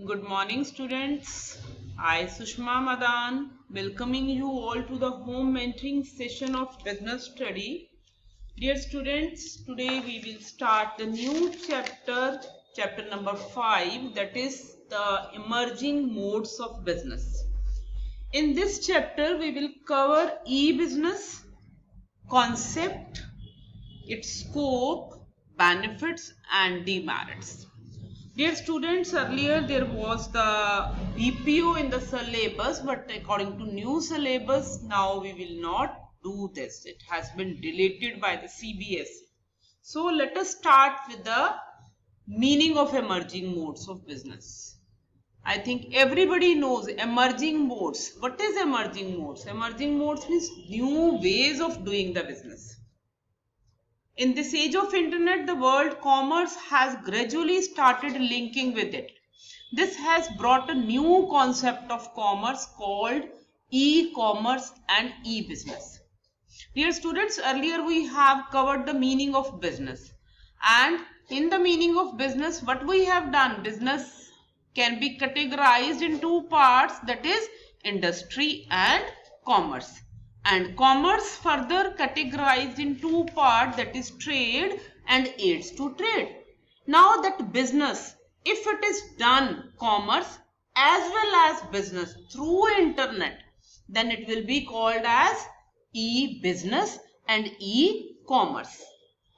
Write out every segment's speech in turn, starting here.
Good morning, students. I, Sushma Madan, welcoming you all to the home mentoring session of business study. Dear students, today we will start the new chapter number 5, that is the emerging modes of business. In this chapter, we will cover e-business, concept, its scope, benefits and demerits. Dear students, earlier there was the BPO in the syllabus, but according to new syllabus, now we will not do this. It has been deleted by the CBSE. So let us start with the meaning of emerging modes of business. I think everybody knows emerging modes. What is emerging modes? Emerging modes means new ways of doing the business. In this age of internet, the world commerce has gradually started linking with it. This has brought a new concept of commerce called e-commerce and e-business. Dear students, earlier we have covered the meaning of business. And in the meaning of business, what we have done, business can be categorized in two parts, that is industry and commerce. And commerce further categorized in two parts, that is trade and aids to trade. Now that business, if it is done commerce as well as business through internet, then it will be called as e-business and e-commerce.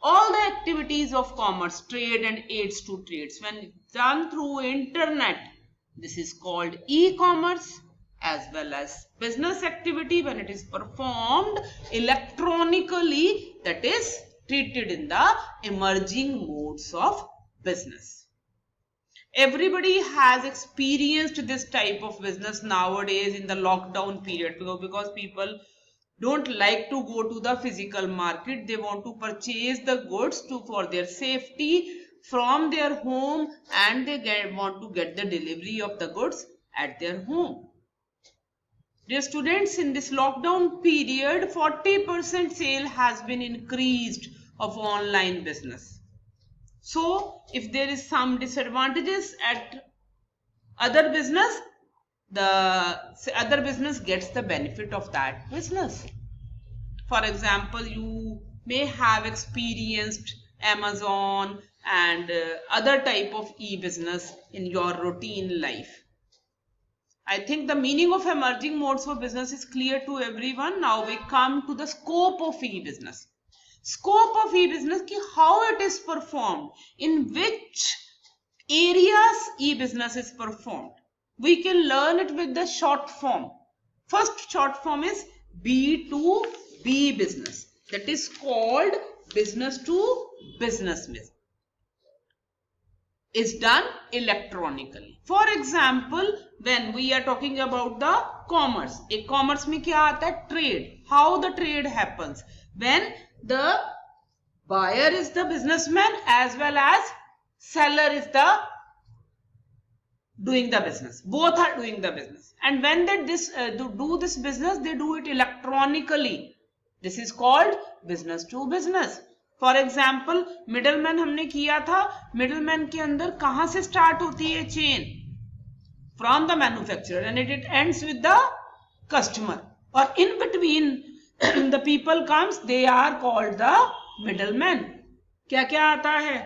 All the activities of commerce, trade and aids to trades, when done through internet, this is called e-commerce, as well as business activity when it is performed electronically, that is treated in the emerging modes of business. Everybody has experienced this type of business nowadays in the lockdown period, because people don't like to go to the physical market. They want to purchase the goods for their safety from their home, and they want to get the delivery of the goods at their home. Dear students, in this lockdown period, 40% sale has been increased of online business. So, if there is some disadvantages at other business, the other business gets the benefit of that business. For example, you may have experienced Amazon and other type of e-business in your routine life. I think the meaning of emerging modes of business is clear to everyone. Now we come to the scope of e-business. Scope of e-business, how it is performed, in which areas e-business is performed. We can learn it with the short form. First short form is B2B business. That is called business to business business. Is done electronically. For example, when we are talking about the commerce, एक commerce में क्या आता है? Trade. How the trade happens? When the buyer is the businessman as well as seller is the doing the business. Both are doing the business. And when they do this business, they do it electronically. This is called business to business. For example middleman हमने किया था. Middleman के अंदर कहां से start होती है chain? From the manufacturer and it ends with the customer, और in between the people comes, they are called the middleman. क्या क्या आता है?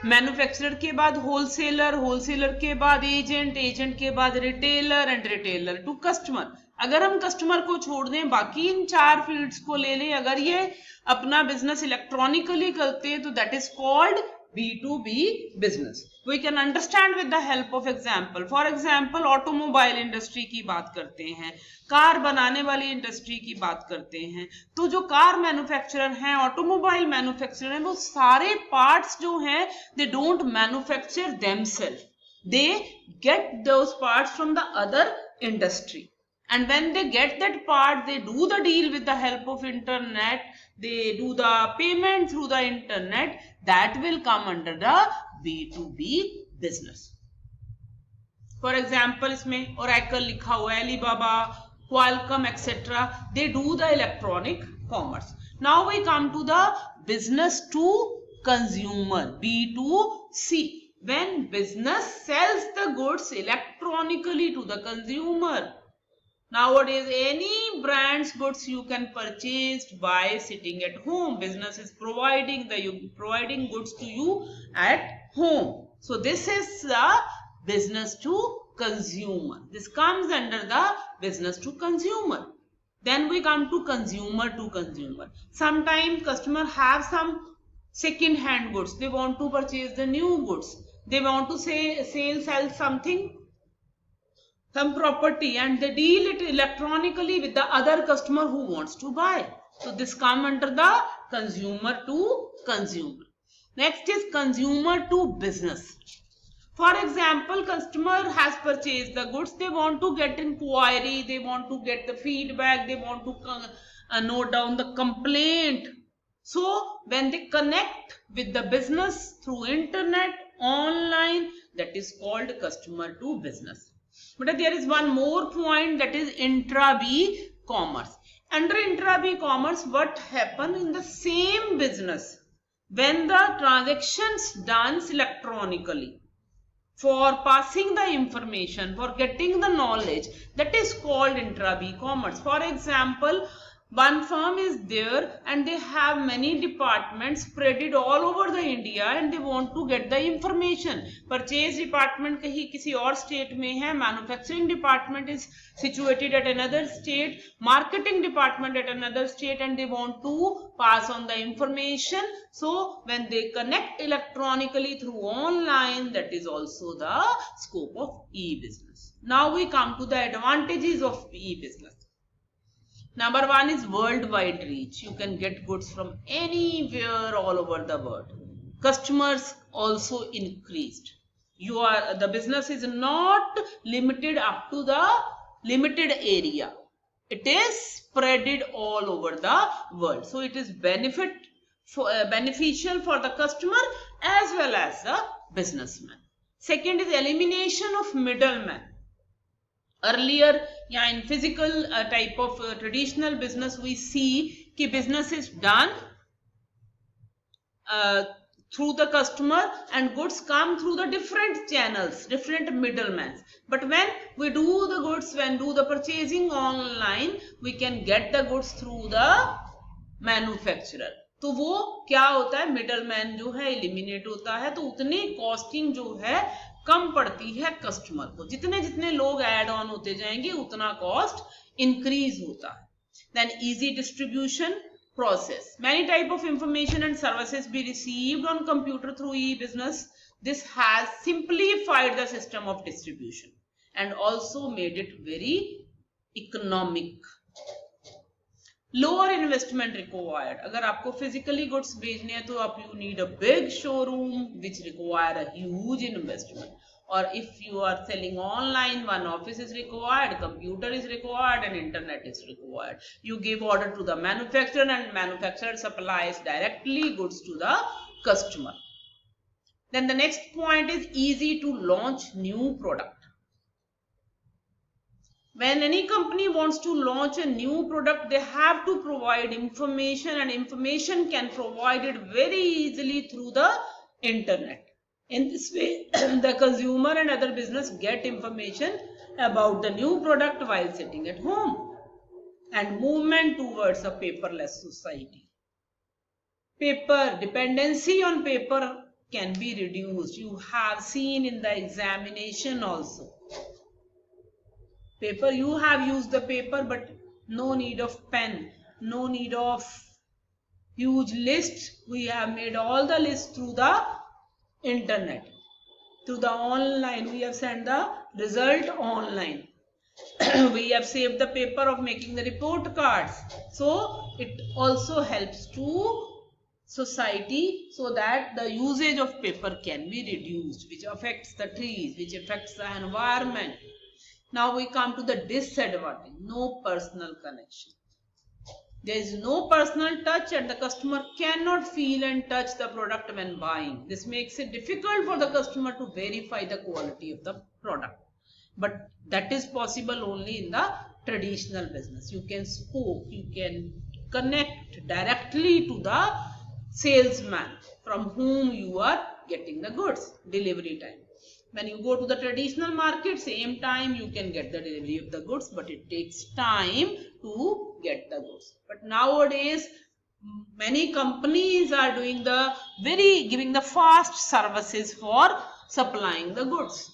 मैन्युफैक्चरर के बाद होलसेलर, होलसेलर के बाद एजेंट, एजेंट के बाद retailer and retailer to customer. अगर हम कस्टमर को छोड़ दें, बाकी इन चार फील्ड्स को ले लें, अगर ये अपना बिजनेस इलेक्ट्रॉनिकली करते हैं तो that is called B2B business. We can understand with the help of example. For example, automobile industry की बात करते हैं, कार बनाने वाली इंडस्ट्री की बात करते हैं, तो जो कार मैन्युफैक्चरर हैं, ऑटोमोबाइल मैन्युफैक्चरर हैं, वो सारे पार्ट्स जो हैं, they don't manufacture themselves, they get those parts from the other industry. And when they get that part, they do the deal with the help of internet, they do the payment through the internet. That will come under the B2B business. For example, इसमें Oracle लिखा हुआ है, Alibaba, Qualcomm, etc. They do the electronic commerce. Now we come to the business to consumer, B2C. when business sells the goods electronically to the consumer. Nowadays, any brand's goods you can purchase by sitting at home. Business is providing goods to you at home. So this is the business to consumer. This comes under the business to consumer. Then we come to consumer to consumer. Sometimes customer have some second hand goods. They want to purchase the new goods. They want to sell something, some property, and they deal it electronically with the other customer who wants to buy. So this come under the consumer to consumer. Next is consumer to business. For example, customer has purchased the goods. They want to get inquiry. They want to get the feedback. They want to note down the complaint. So when they connect with the business through internet, online, that is called customer to business. But there is one more point, that is intra-B commerce. Under intra-B commerce, what happens in the same business when the transactions done electronically for passing the information, for getting the knowledge, that is called intra-B commerce. For example, one firm is there and they have many departments spread all over the India and they want to get the information. Purchase department kahi kisi aur state mein hai, manufacturing department is situated at another state, marketing department at another state, and they want to pass on the information. So when they connect electronically through online, that is also the scope of e-business. Now we come to the advantages of e-business. Number one is worldwide reach. You can get goods from anywhere all over the world. Customers also increased. The business is not limited up to the limited area. It is spread all over the world. So it is beneficial for the customer as well as the businessman. Second is elimination of middlemen. Earlier, in physical type of traditional business, we see that business is done through the customer and goods come through the different channels, different middlemen. But when we do the purchasing online, we can get the goods through the manufacturer. तो वो क्या होता है, middleman जो है eliminate होता है, तो उतनी कॉस्टिंग जो है कम पड़ती है कस्टमर को. जितने जितने लोग ऐड ऑन होते जाएंगे उतना कॉस्ट इंक्रीज होता है. Then easy distribution process. Many type of information and services be received on computer through e-business. This has simplified the system of distribution and also made it very economic. Lower investment required. अगर आपको physically goods भेजने हैं तो आप you need a big showroom which require a huge investment. Or if you are selling online, one office is required, computer is required, and internet is required. You give order to the manufacturer and manufacturer supplies directly goods to the customer. Then the next point is easy to launch new product. When any company wants to launch a new product, they have to provide information, and information can provide it very easily through the internet. In this way, the consumer and other business get information about the new product while sitting at home. And movement towards a paperless society. Paper, dependency on paper can be reduced. You have seen in the examination also. Paper, you have used the paper, but no need of pen, no need of huge list. We have made all the lists through the internet, through the online. We have sent the result online. We have saved the paper of making the report cards. So it also helps to society so that the usage of paper can be reduced, which affects the trees, which affects the environment. Now we come to the disadvantage. No personal connection. There is no personal touch and the customer cannot feel and touch the product when buying. This makes it difficult for the customer to verify the quality of the product. But that is possible only in the traditional business. You can spoke, you can connect directly to the salesman from whom you are getting the goods, delivery time. When you go to the traditional market, same time you can get the delivery of the goods, but it takes time to get the goods. But nowadays, many companies are doing giving the fast services for supplying the goods.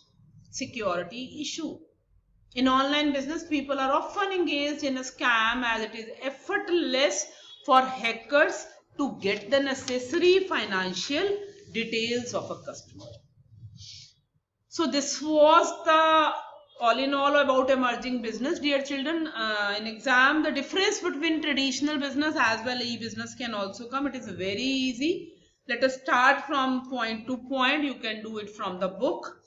Security issue. In online business, people are often engaged in a scam as it is effortless for hackers to get the necessary financial details of a customer. So this was the all in all about emerging business. Dear children, in exam, the difference between traditional business as well as e-business can also come. It is very easy. Let us start from point to point. You can do it from the book.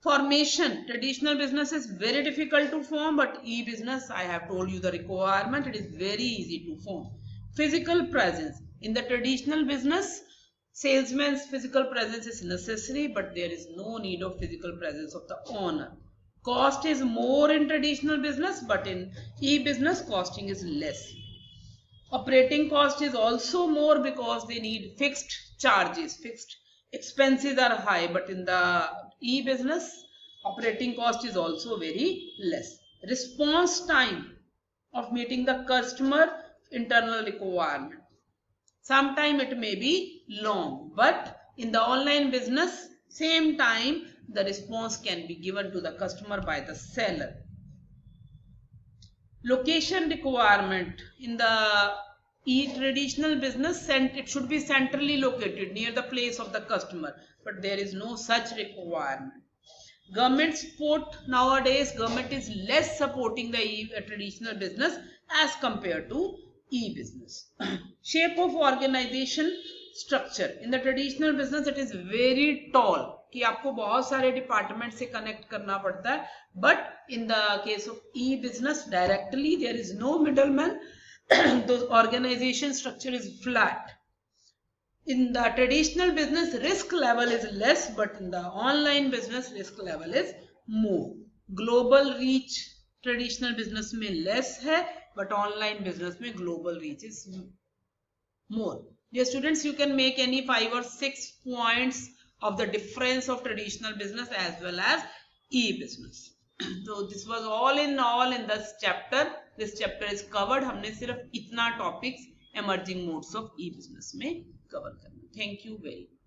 Formation. Traditional business is very difficult to form, but e-business, I have told you the requirement. It is very easy to form. Physical presence. In the traditional business, salesman's physical presence is necessary, but there is no need of physical presence of the owner. Cost is more in traditional business, but in e-business, costing is less. Operating cost is also more because they need fixed charges. Fixed expenses are high, but in the e-business, operating cost is also very less. Response time of meeting the customer internal requirement. Sometime it may be long, but in the online business, same time the response can be given to the customer by the seller. Location requirement. In the traditional business, it should be centrally located near the place of the customer, but there is no such requirement. Government support. Nowadays, government is less supporting the traditional business as compared to e-business. Shape of organization structure. In the traditional business, it is very tall. कि आपको बहुत सारे department से connect करना पड़ता है, but in the case of e-business, directly there is no middleman. The organization structure is flat. In the traditional business, risk level is less, but in the online business, risk level is more. Global reach traditional business में less है, but online business में global reach is more. Dear students, you can make any 5 or 6 points of the difference of traditional business as well as e-business. So this was all in this chapter. This chapter is covered. हमने सिर्फ इतना topics emerging modes of e-business में cover करना. Thank you very much.